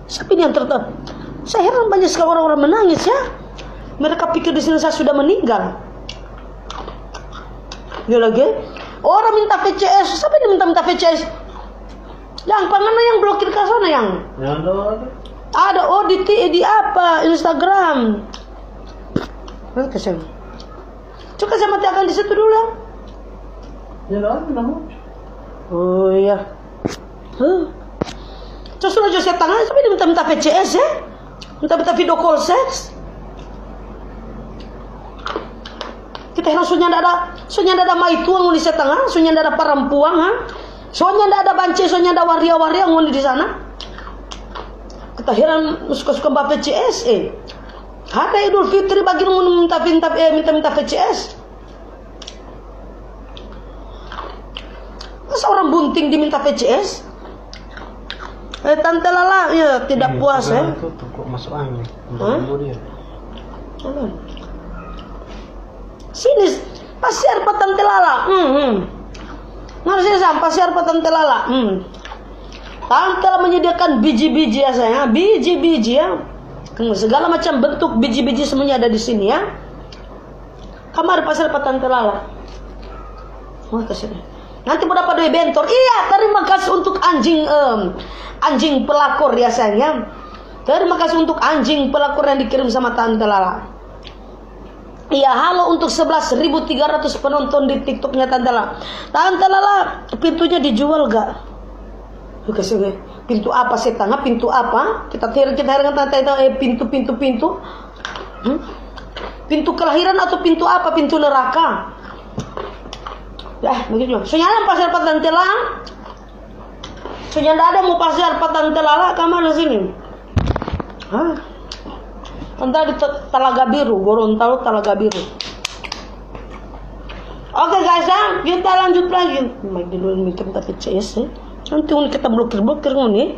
Siapa ini yang tertawa? Saya heran banyak sekali orang-orang menangis ya. Mereka pikir di sini saya sudah meninggal. Dia lagi, orang minta VCS. Siapa ini minta VCS? Yang mana yang blokir ke sana yang? Ada di apa? Instagram. Oke, saya. Coba saya matikan di situ dulu. Oh iya. Terus sudah saya tangan, tapi dia minta VCS ya? Minta video call seks. Kita heran soalnya ada maituang di setengah, soalnya ada perempuan, ha? Soalnya ada banci, soalnya ada waria-waria ngundi di sana. Kita heran suka-suka mbak VCS Ada Idul Fitri bagi minta VCS. Masa orang bunting diminta VCS? Tante Lala ya tidak puas ya. Masuk angin. Sini pasir pa Tante Lala. Harusnya sampai pasir pa Tante Lala. Tante Lala menyediakan biji-biji ya sayang, biji-biji ya. Segala macam bentuk biji-biji semuanya ada di sini ya. Kamar pasir pa Tante Lala. Oh, kesini. Nanti mau dapat duit bentor. Iya, terima kasih untuk anjing pelakor ya sayang. Terima kasih untuk anjing pelakor yang dikirim sama Tante Lala. Iya, halo untuk 11.300 penonton di TikToknya Tante Lala. Tante Lala, pintunya dijual gak? Pintu apa sih tangga? Pintu apa? Kita heran Tante pintu. Pintu kelahiran atau pintu apa? Pintu neraka. Ya, begitu. Soalnya pasir pa Tante Lala. Soalnya ada mau pasir pa Tante Lala kamar di sini. Hah? Entah di Talaga Biru, Gorontalo Talaga Biru. Oke guys ya, kita lanjut lagi. Main dulu mikir tapi CS ya. Nanti kita blokir nih.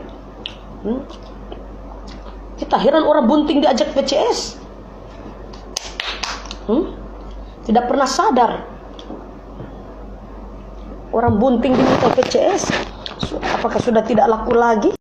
Kita heran orang bunting diajak VCS. Tidak pernah sadar. Orang bunting diminta VCS. Apakah sudah tidak laku lagi?